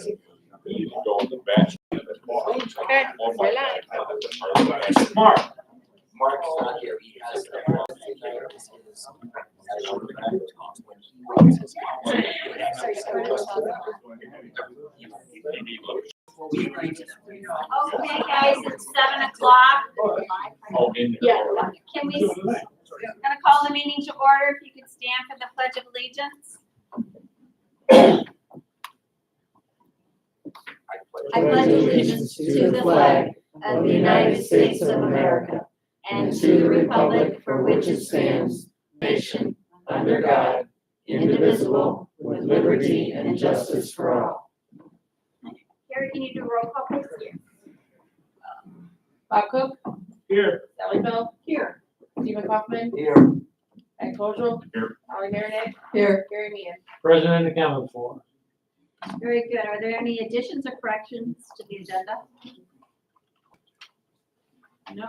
You can go on the bench. Okay, we're live. Mark's not here, he has. Okay, guys, it's 7 o'clock. Oh, in Yeah. Can we, gonna call the meeting to order, if you could stand for the Pledge of Allegiance. I pledge allegiance to the flag of the United States of America and to the republic for which it stands, nation, under God, indivisible, with liberty and justice for all. Carrie, can you do roll call, please? Bob Cook, Here. Sally Bell, here. Stephen Kaufman, Here. Ed Kojal. Here. Holly Marinek. Here. Gary Meehan. President accounted for. Very good. Are there any additions or corrections to the agenda? No.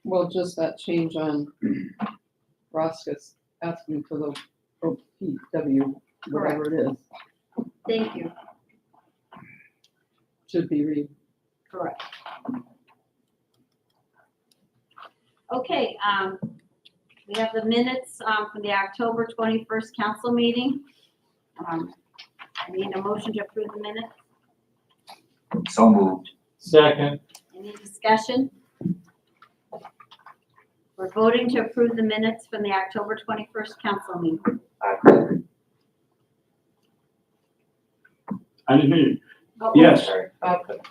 Well, just that change on Roscus asking for the OPW, whatever it is, Thank you. should be read. Correct. Okay, we have the minutes, from the October 21st council meeting. I need a motion to approve the minutes. So moved. Second. Any discussion? We're voting to approve the minutes from the October 21st council meeting. I didn't hear you. Oh, Yes. Bob Cook.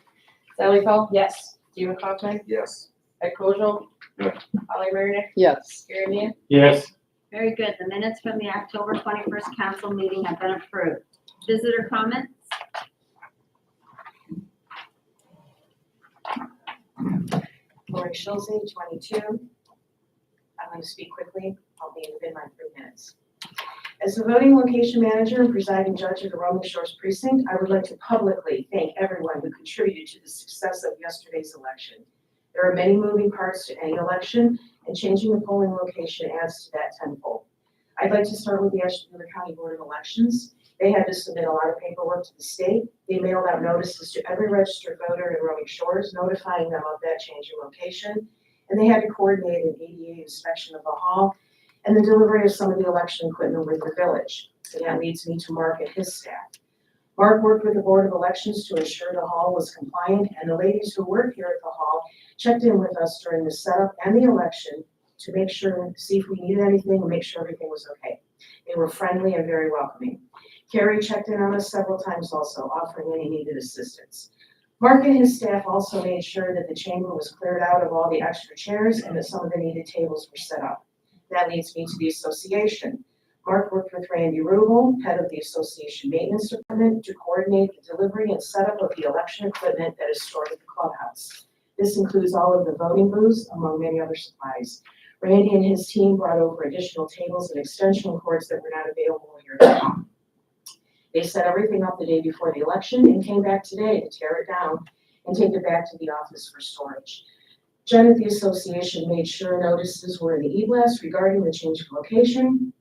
Sally Bell. Yes. Stephen Kaufman, Yes. Ed Kojal. Yes. Holly Marinek. Yes, Gary Meehan. Yes. Very good. The minutes from the October 21st council meeting have been approved. Visitor comments? Lori Schulze, 22. I'm going to speak quickly. I'll be within my 3 minutes. As the voting location manager and presiding judge of the Roman Shores Precinct, I would like to publicly thank everyone who contributed to the success of yesterday's election. There are many moving parts to any election, and changing the polling location adds to that tenfold. I'd like to start with the Ashtabula County Board of Elections. They had to submit a lot of paperwork to the state. They mailed out notices to every registered voter in Roman Shores, notifying them of that change in location. And they had to coordinate an ADA inspection of the hall and the delivery of some of the election equipment with the village. And that leads me to Mark and his staff. Mark worked with the Board of Elections to ensure the hall was compliant, and the ladies who work here at the hall checked in with us during the setup and the election to make sure, see if we needed anything and make sure everything was okay. They were friendly and very welcoming. Carrie checked in on us several times also, offering any needed assistance. Mark and his staff also made sure that the chamber was cleared out of all the extra chairs and that some of the needed tables were set up. That leads me to the association. Mark worked with Randy Rubel, head of the association maintenance department, to coordinate the delivery and setup of the election equipment that is stored at the clubhouse. This includes all of the voting booths, among many other supplies. Randy and his team brought over additional tables and extension cords that were not available here at home. They set everything up the day before the election and came back today to tear it down and take it back to the office for storage. Jen at the association made sure notices were in the e-blast regarding the change of location,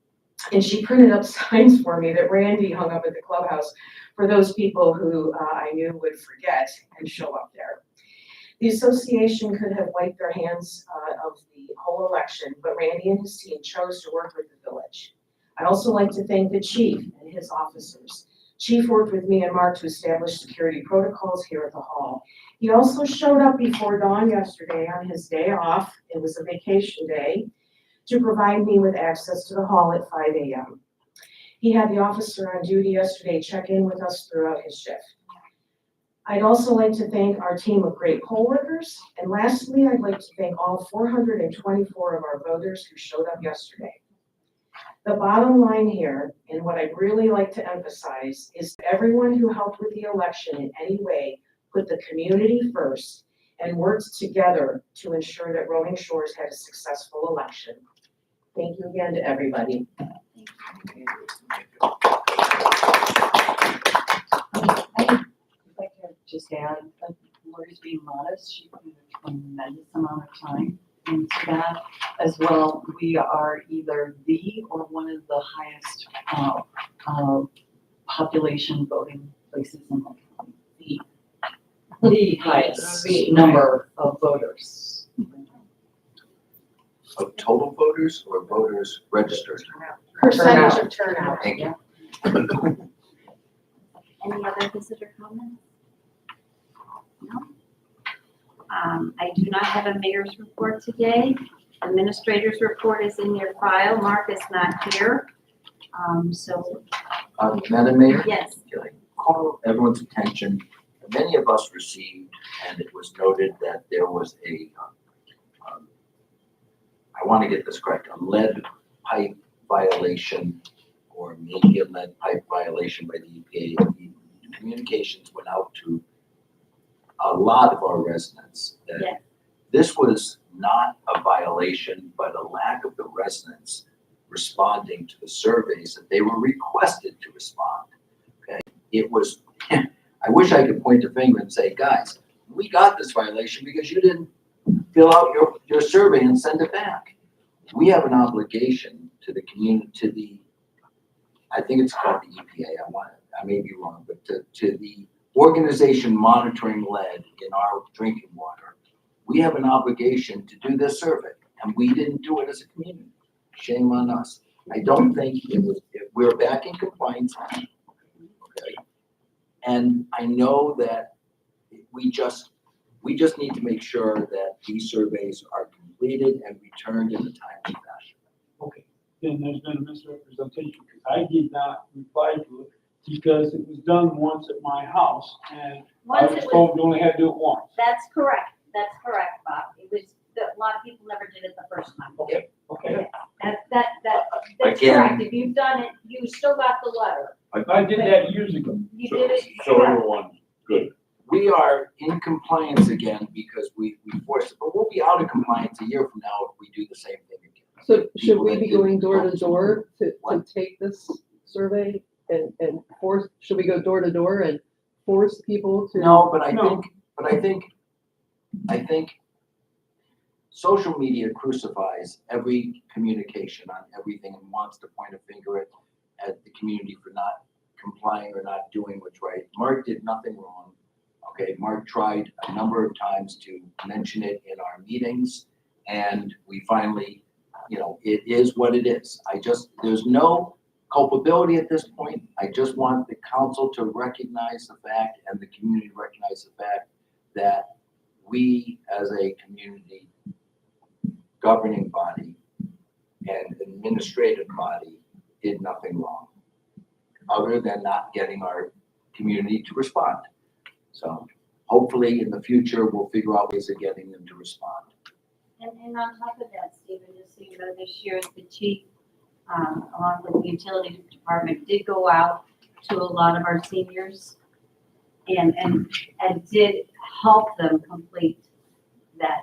and she printed up signs for me that Randy hung up at the clubhouse for those people who I knew would forget and show up there. The association could have wiped their hands of the whole election, but Randy and his team chose to work with the village. I'd also like to thank the chief and his officers. Chief worked with me and Mark to establish security protocols here at the hall. He also showed up before dawn yesterday on his day off, it was a vacation day, to provide me with access to the hall at 5 a.m. He had the officer on duty yesterday check in with us throughout his shift. I'd also like to thank our team of great poll workers. And lastly, I'd like to thank all 424 of our voters who showed up yesterday. The bottom line here, and what I'd really like to emphasize, is everyone who helped with the election in any way put the community first and worked together to ensure that Roman Shores had a successful election. Thank you again to everybody. I'd like to just add that Lori's being modest. She put a tremendous amount of time into that as well. We are either the or one of the highest population voting places in the county. The highest V. number of voters. Of total voters or voters registered? Percentage of turnout. Thank you. Any other visitor comments? No? I do not have a mayor's report today. Administrator's report is in your file. Mark is not here. So, Madam Mayor? yes, Can I call everyone's attention? Many of us received, and it was noted that there was I want to get this correct, a lead pipe violation, or maybe a lead pipe violation by the EPA. The communications went out to a lot of our residents that Yeah. this was not a violation, but a lack of the residents responding to the surveys that they were requested to respond. Okay, it was, I wish I could point a finger and say, guys, we got this violation because you didn't fill out your survey and send it back. We have an obligation to the community, I think it's called the EPA, I may be wrong, but to the organization monitoring lead in our drinking water. We have an obligation to do this survey, and we didn't do it as a community. Shame on us. I don't think we're back in compliance. Okay. And I know that we just need to make sure that these surveys are completed and returned in a timely fashion. Okay, then there's been a misrepresentation, because I did not reply to it, because it was done once at my house, and I once was it was, told you only had to do it once. that's correct, Bob. It was, a lot of people never did it the first time. Okay. That's Again- correct. If you've done it, you still got the letter. I did that years ago. You So- did it. So everyone's good. We are in compliance again because we forced it, but we'll be out of compliance a year from now if we do the same thing again. So should we be going door to door to take this survey and force, should we go door to door and force people to? No, but I No. think social media crucifies every communication on everything and wants to point a finger at the community for not complying or not doing what's right. Mark did nothing wrong. Okay, Mark tried a number of times to mention it in our meetings, and we finally, it is what it is. There's no culpability at this point. I just want the council to recognize the fact and the community to recognize the fact that we as a community governing body and administrative body did nothing wrong, other than not getting our community to respond. So hopefully in the future, we'll figure out ways of getting them to respond. And on top of that, Stephen, just so you know, this year the chief, along with the utility department, did go out to a lot of our seniors and did help them complete that.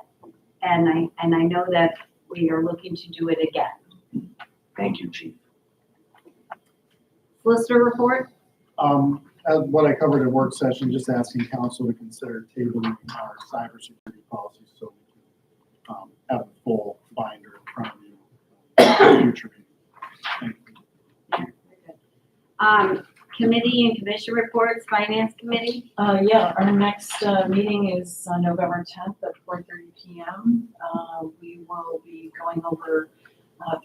And I know that we are looking to do it again. Thank you, Chief. Solicitor report? As what I covered in work session, just asking council to consider tabling our cybersecurity policies so we can have a full binder in front of you for future meeting. Thank you. Committee and commission reports, finance committee? Yeah, our next meeting is November 10th at 4:30 p.m. We will be going over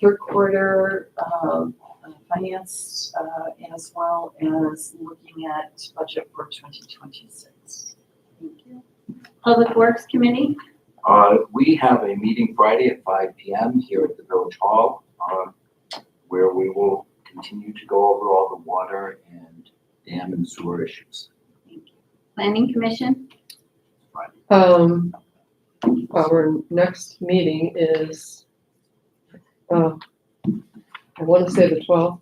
third quarter finance as well as looking at budget for 2026. Thank you. Public Works Committee? We have a meeting Friday at 5 p.m. here at the Village Hall, where we will continue to go over all the water and dam and sewer issues. Thank you. Planning Commission? Our next meeting is, I want to say the 12th.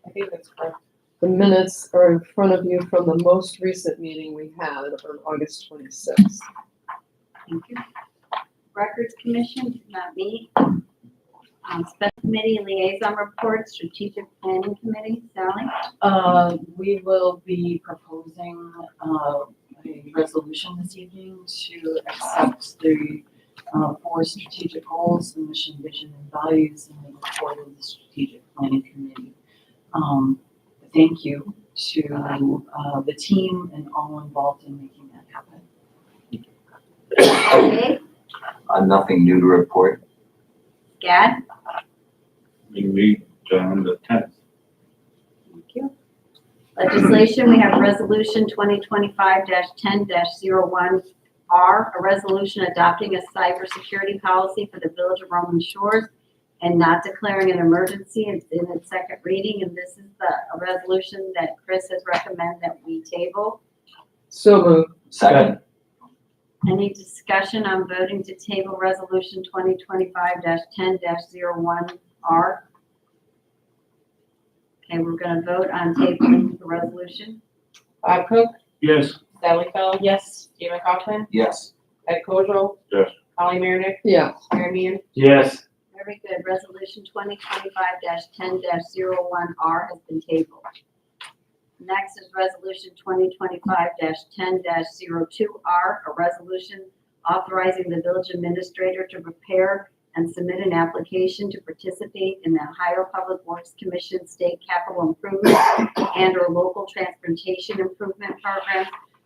I think that's correct. The minutes are in front of you from the most recent meeting we had on August 26th. Thank you. Records Commission did not meet. Special Committee and Liaison Reports, Strategic Planning Committee, Sally? We will be proposing a resolution this evening to accept the 4 strategic goals, the mission, vision, and values in the report of the Strategic Planning Committee. Thank you to the team and all involved in making that happen. Okay, Nothing new to report. Gad? We meet on the 10th. Thank you. Legislation, we have resolution 2025-10-01R, a resolution adopting a cybersecurity policy for the Village of Roman Shores and not declaring an emergency. It's in its second reading, and this is a resolution that Chris has recommended that we table. So moved. Second, Any discussion on voting to table resolution 2025-10-01R? Okay, we're gonna vote on tabling the resolution. Bob Cook, Yes. Sally Fell. Yes. Stephen Kaufman, yes. Ed Kozel. Yes. Holly Meredith, Yes. Mary Meehan, Yes. Very good. Resolution 2025-10-01R has been tabled. Next is resolution 2025-10-02R, a resolution authorizing the village administrator to prepare and submit an application to participate in the Ohio Public Works Commission State Capital Improvement and/or Local Transportation Improvement Program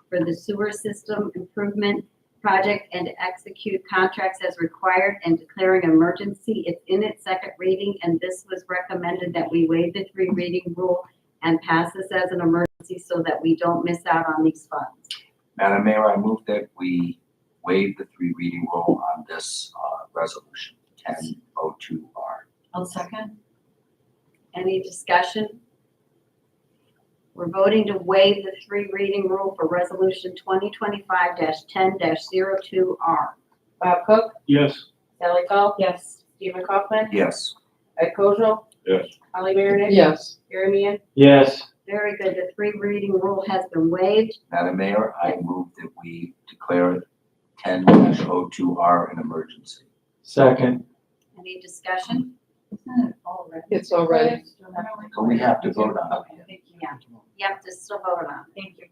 for the sewer system improvement project and to execute contracts as required and declaring an emergency. It's in its second reading, and this was recommended that we waive the 3 reading rule and pass this as an emergency so that we don't miss out on these funds. Madam Mayor, I move that we waive the 3 reading rule on this resolution, 1002R. I'll second. Any discussion? We're voting to waive the 3 reading rule for resolution 2025-10-02R. Bob Cook, Yes. Sally Fell. Yes. Stephen Kaufman, Yes. Ed Kozel. Yes. Holly Meredith, Yes. Mary Meehan, Yes. Very good. The 3 reading rule has been waived. Madam Mayor, I move that we declare 10-02R an emergency. Second. Any discussion? Isn't it already? It's already. So we have to vote on it. Okay, thank you. Yeah. You have to still vote on it. Thank you.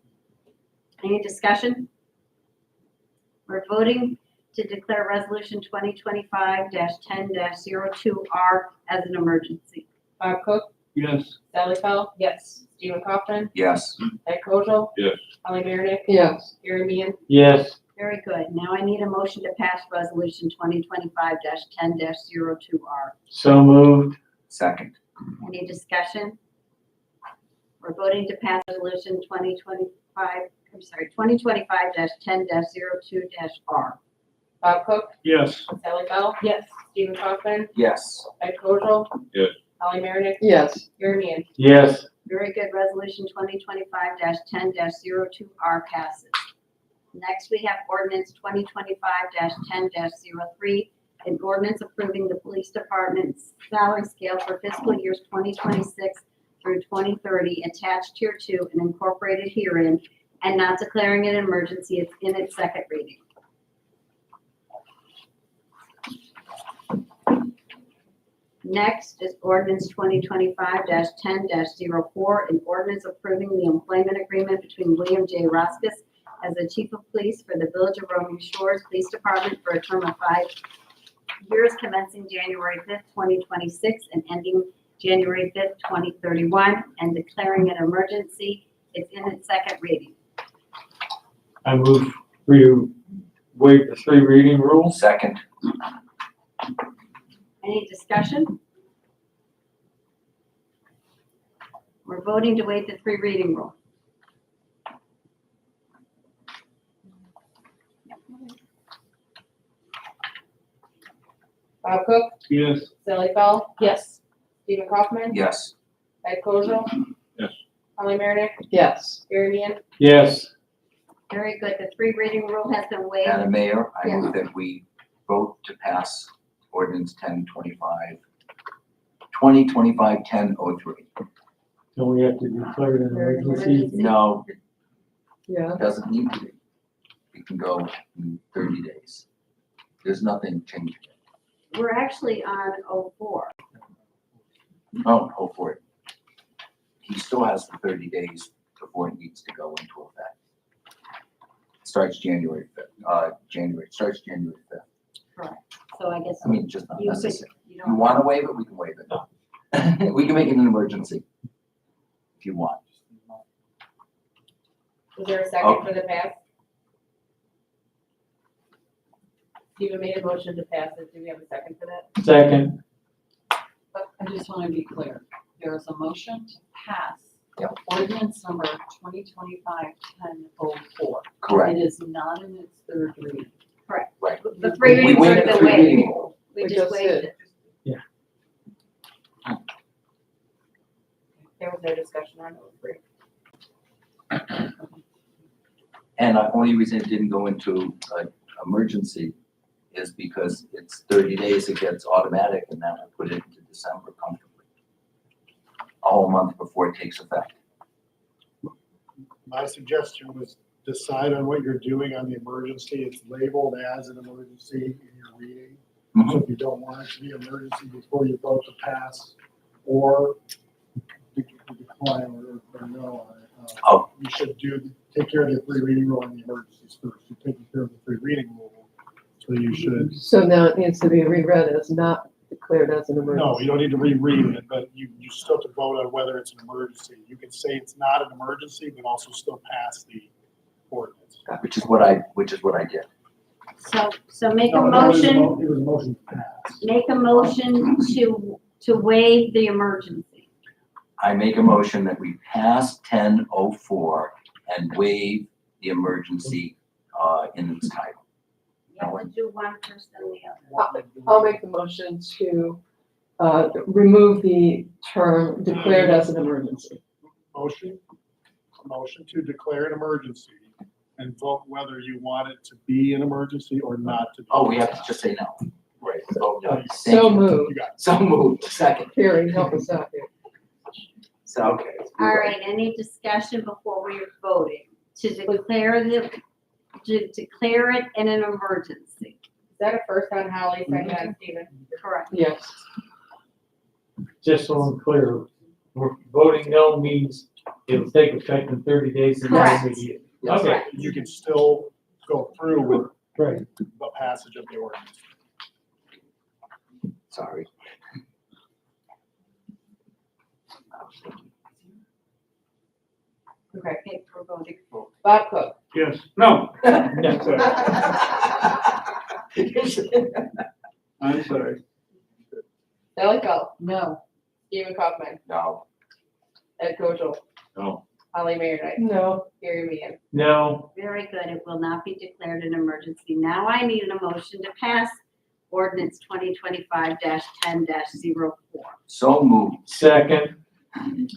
Any discussion? We're voting to declare resolution 2025-10-02R as an emergency. Bob Cook, Yes. Sally Fell. Yes. Stephen Kaufman, Yes. Ed Kozel. Yes. Holly Meredith, Yes. Mary Meehan, Yes. Very good. Now I need a motion to pass resolution 2025-10-02R. So moved. Second, Any discussion? We're voting to pass resolution 2025-10-02-R. Bob Cook, Yes. Sally Fell. Yes. Stephen Kaufman, yes. Ed Kozel. Yes. Holly Meredith, Yes. Mary Meehan, Yes. Very good. Resolution 2025-10-02R passes. Next, we have ordinance 2025-10-03, an ordinance approving the police department's salary scale for fiscal years 2026 through 2030, attached here to and incorporated herein, and not declaring an emergency. It's in its second reading. Next is ordinance 2025-10-04, an ordinance approving the employment agreement between William J. Roskis as the chief of police for the Village of Roman Shores Police Department for a term of 5 years commencing January 5th, 2026 and ending January 5th, 2031, and declaring an emergency. It's in its second reading. I move we waive the 3 reading rule. Second, Any discussion? We're voting to waive the 3 reading rule. Bob Cook, Yes. Sally Fell. Yes. Stephen Kaufman, yes. Ed Kozel. Yes. Holly Meredith, Yes. Mary Meehan, Yes. Very good. The 3 reading rule has been waived. Madam Mayor, I move that we vote to pass ordinance 2025-1003. Don't we have to declare it an emergency? No, Yeah. it doesn't need to be. It can go in 30 days. There's nothing changing. We're actually on 04. Oh, go for it. He still has the 30 days before it needs to go into effect. It starts January 5th, starts January 5th. So I guess I mean, just not you could, necessary. you If you don't. want to waive it, we can waive it. We can make it an emergency if you want. is there a second for the pass? Stephen made a motion to pass it. Do we have a second for that? Second. But I just want to be clear, there is a motion to pass Yep. ordinance number 2025-1004. Correct, It is not in its third reading. right. The three We readings waived are the the three way. reading rule. We We just just waived did. it. Yeah. There was no discussion on those three. And the only reason it didn't go into emergency is because it's 30 days, it gets automatic, and then I put it into December comfortably. A whole month before it takes effect. My suggestion was decide on what you're doing on the emergency. It's labeled as an emergency in your reading. So if you don't want it to be emergency before you vote to pass or decline or no on it, Oh. you should take care of the three reading rule and the emergencies first. You're taking care of the three reading rule. So you should, So now it needs to be reread as not declared as an emergency. no, you don't need to reread it, but you still have to vote on whether it's an emergency. You can say it's not an emergency, but also still pass the ordinance. Which is what I did. So make a No, that was motion, It was a motion to pass. make a motion to waive the emergency. I make a motion that we pass 1004 and waive the emergency in its title. You have to do one first and the other. I'll make the motion to remove the term declared as an emergency. Motion to declare an emergency and vote whether you want it to be an emergency or not to be. Oh, we have to just say no. Right. Oh, no. Thank So you. moved. You got it. So moved. Second. Carrie, help us out here. So, okay. All right, any discussion before we're voting to declare it in an emergency? Is that a first on Holly, second on Stephen? Correct. Yes. Just so I'm clear, we're voting no means it'll take effect in 30 days and not Correct. immediate. Yes. Okay, You can still go through with right. the passage of the ordinance. Sorry. Okay. Okay, we're voting. Bob Cook, Yes, no, No, I'm sorry. Sally Feld, No, Stephen Kaufman, No. Ed Koschel, No. Holly Mayor No. Gary Meehan. no, Very good, it will not be declared an emergency. Now I need a motion to pass ordinance 2025-10-04. So moved. second,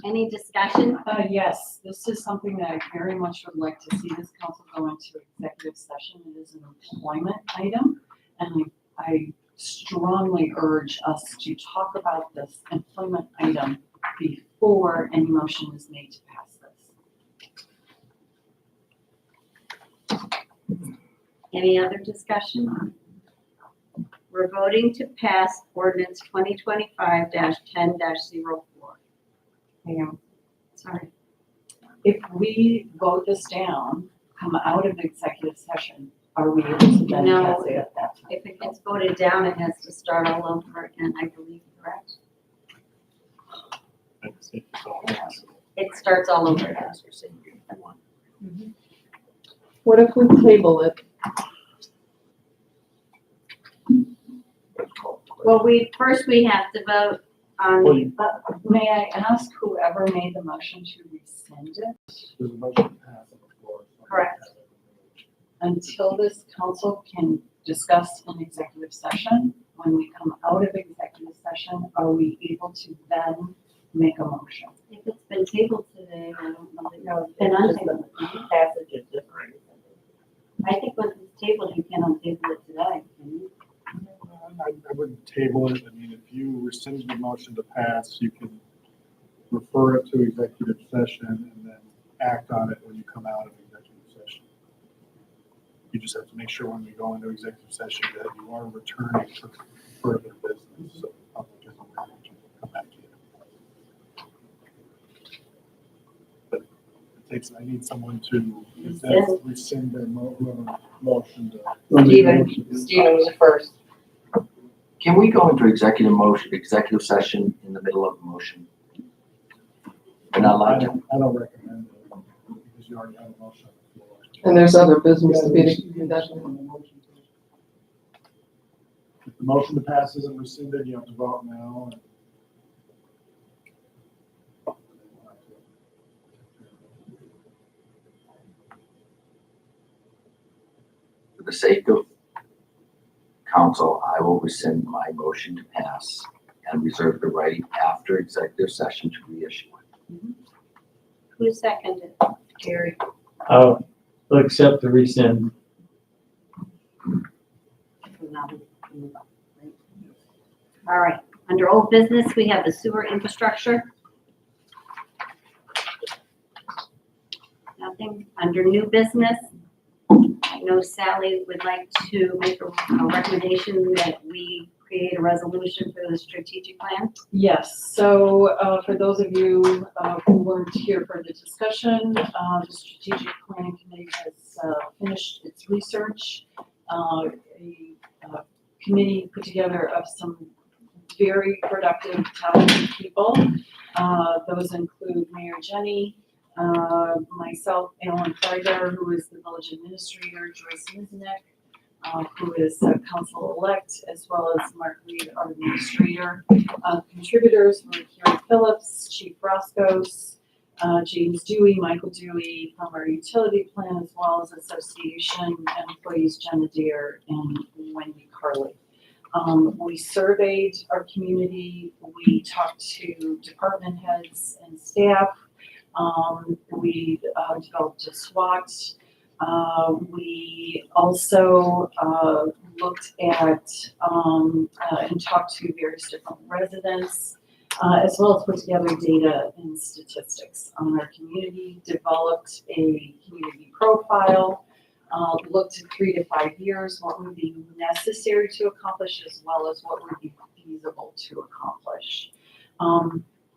Any discussion? yes, this is something that I very much would like to see this council go into executive session. It is an employment item, and I strongly urge us to talk about this employment item before any motion is made to pass this. Any other discussion? We're voting to pass ordinance 2025-10-04. Hang on. Sorry. If we vote this down, come out of executive session, are we able to then No. pass it at that time? If it gets voted down, it has to start all over again, I believe, correct? It starts all over again. What if we table it? Well, we have to vote on, But may I ask whoever made the motion to rescind it There's a motion to pass on the floor. Correct. until this council can discuss in executive session? When we come out of executive session, are we able to then make a motion? if it's been tabled today, I don't know that it's been untabled. Passage is different. I think when it's tabled, you can untable it today, can you? I wouldn't table it. I mean, if you rescind the motion to pass, you can refer it to executive session and then act on it when you come out of executive session. You just have to make sure when we go into executive session that you are returning for further business, so the public is aware that you can come back in. But it takes, I need someone to rescind their motion to. Stephen was the first. Can we go into executive session in the middle of a motion? We're not allowed to. I don't recommend it because you already have a motion on the floor. And there's other business to be conducted. the motion to pass isn't rescinded, you have to vote now. For the sake of council, I will rescind my motion to pass and reserve the right after executive session to reissue it. Who seconded? Gary. I'll accept the rescind. All right, under old business, we have the sewer infrastructure. Nothing. Under new business, I know Sally would like to make a recommendation that we create a resolution for the strategic plan. Yes, so for those of you who weren't here for the discussion, the Strategic Planning Committee has finished its research. A committee put together of some very productive, talented people. Those include Mayor Jenny, myself, Alan Feiger, who is the village administrator, Joyce Miznik, who is a council-elect, as well as Mark Reed, our administrator. Contributors were Karen Phillips, Chief Roscoe's, James Dewey, Michael Dewey from our utility plan, as well as association employees Jenna Deere and Wendy Carley. We surveyed our community, we talked to department heads and staff, we developed a SWOT. We also looked at and talked to various different residents, as well as put together data and statistics on our community, developed a community profile, looked at 3 to 5 years, what would be necessary to accomplish, as well as what would be feasible to accomplish.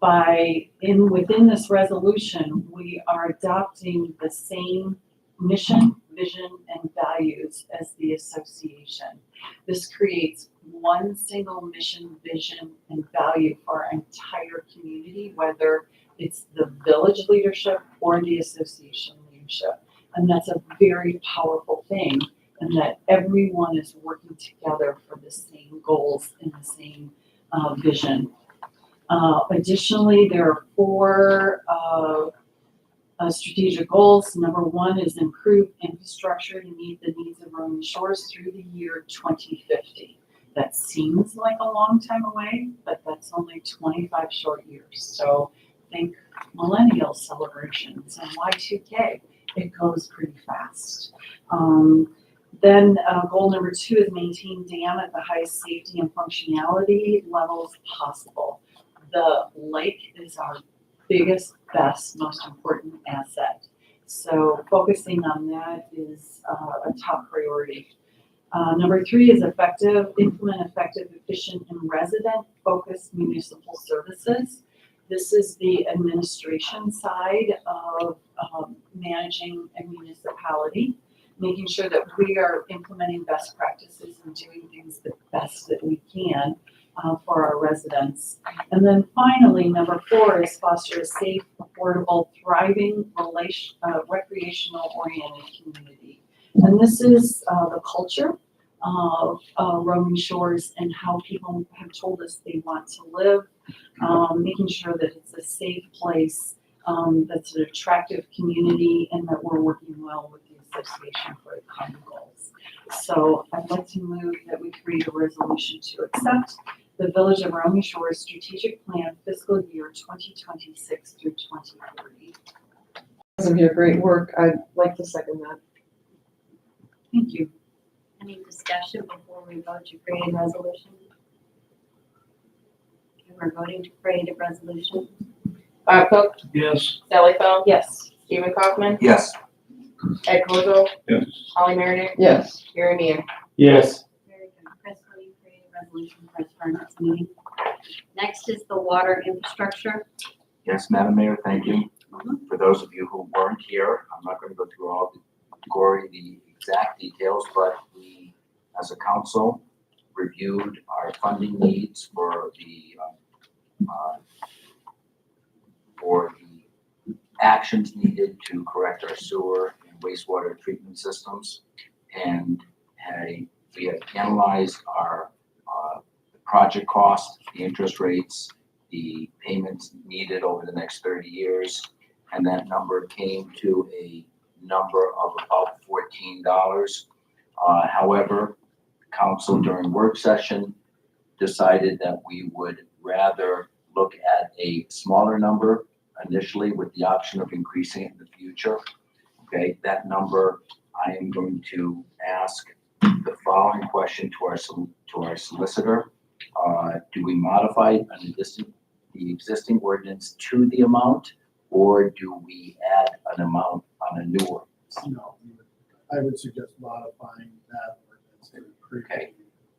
Within this resolution, we are adopting the same mission, vision, and values as the association. This creates one single mission, vision, and value for our entire community, whether it's the village leadership or the association leadership. And that's a very powerful thing, and that everyone is working together for the same goals and the same vision. Additionally, there are 4 strategic goals. Number 1 is improve infrastructure to meet the needs of Roman Shores through the year 2050. That seems like a long time away, but that's only 25 short years. So think millennial celebrations and Y2K. It goes pretty fast. Then goal number 2 is maintain dam at the highest safety and functionality levels possible. The lake is our biggest, best, most important asset. So focusing on that is a top priority. Number 3 is implement effective, efficient, and resident-focused municipal services. This is the administration side of managing a municipality, making sure that we are implementing best practices and doing things the best that we can for our residents. And then finally, number 4 is foster a safe, affordable, thriving, recreational-oriented community. And this is the culture of Roman Shores and how people have told us they want to live, making sure that it's a safe place, that's an attractive community, and that we're working well with the association for the common goals. So I'd like to move that we create a resolution to accept the Village of Roman Shores Strategic Plan fiscal year 2026 through 2030. Doesn't hear great work. I'd like to second that. Thank you. Any discussion before we vote to create a resolution? Okay, we're voting to create a resolution. Bob Cook, Yes. Sally Feld, Yes. Stephen Kaufman, Yes. Ed Kozel, Yes. Holly Meredith, Yes. Gary Meir. Yes. Very good. Chris, will you create a resolution for us for our next meeting? Next is the water infrastructure. Yes, Madam Mayor, thank you. For those of you who weren't here, I'm not going to go through all the exact details, but we, as a council, reviewed our funding needs for the actions needed to correct our sewer and wastewater treatment systems. And we have analyzed our project cost, the interest rates, the payments needed over the next 30 years, and that number came to a number of about $14. However, council during work session decided that we would rather look at a smaller number initially with the option of increasing it in the future. Okay, that number, I am going to ask the following question to our solicitor. Do we modify the existing ordinance to the amount, or do we add an amount on a new ordinance? No, I would suggest modifying that ordinance to create. Okay.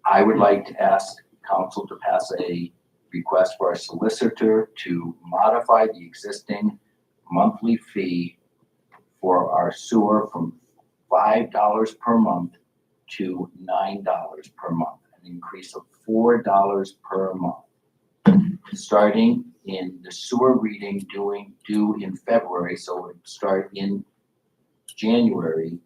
I would like to ask council to pass a request for our solicitor to modify the existing monthly fee for our sewer from $5 per month to $9 per month, an increase of $4 per month. Starting in the sewer reading due in February, so it would start in January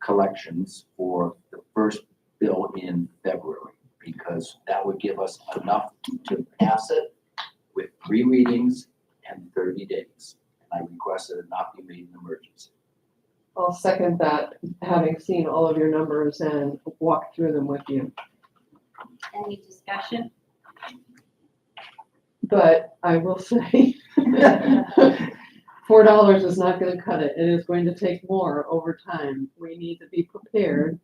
collections for the first bill in February, because that would give us enough to pass it with 3 readings and 30 days. And I requested it not be made an emergency. I'll second that, having seen all of your numbers and walked through them with you. Any discussion? But I will say, $4 is not gonna cut it. It is going to take more over time. We need to be prepared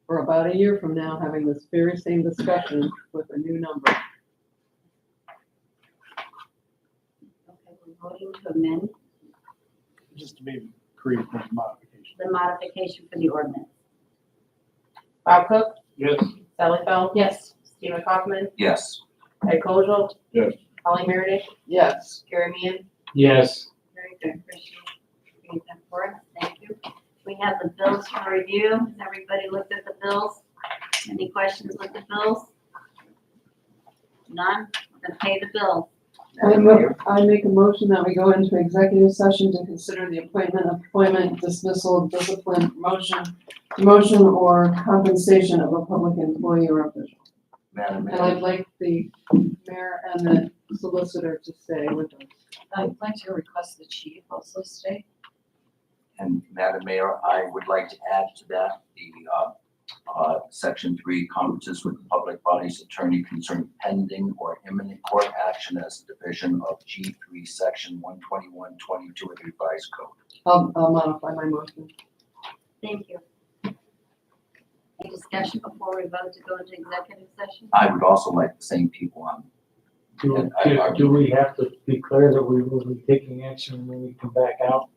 for about a year from now, having this very same discussion with a new number. Okay, we're voting to amend Just to maybe create a modification. the modification for the ordinance. Bob Cook, Yes. Sally Feld, Yes. Stephen Kaufman, Yes. Ed Colville. Yes. Holly Meredith, Yes. Gary Meehan, Yes. Very good, appreciate you bringing that forth, thank you. We have the bills for review. Has everybody looked at the bills? Any questions with the bills? None? We're gonna pay the bill. I make a motion that we go into executive session to consider the appointment, dismissal, discipline, promotion, or compensation of a public employee or official. Madam And I'd Mayor, like the mayor and the solicitor to stay with us. I'd like to request the chief also stay. and Madam Mayor, I would like to add to that the Section 3, conferences with the public body's attorney concerning pending or imminent court action as division of G3, Section 121.22 of the revised code. I'll modify my motion. Thank you. Any discussion before we vote to go into executive session? I would also like the same people on. Do we have to declare that we will be taking action when we come back out?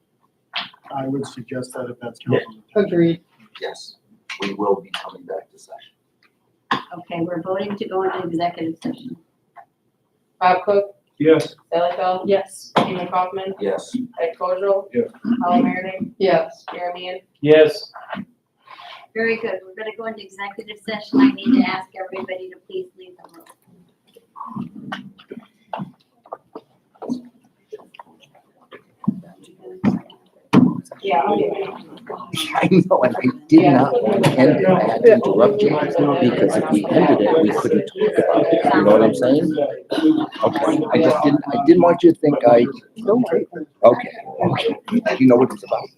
I would suggest that if that's council's. Agreed. Yes, we will be coming back to session. Okay, we're voting to go into executive session. Bob Cook, Yes. Sally Feld, Yes. Stephen Kaufman, Yes. Ed Colville. Yes. Holly Meredith, Yes. Gary Meehan, Yes. Very good. We're gonna go into executive session. I need to ask everybody to please leave the room. yeah, I'll get it. I know, and I did not want to end it. I had to interrupt you because if we ended it, we couldn't talk about it. You know what I'm saying? Okay, I didn't want you to think okay. You know what it's about.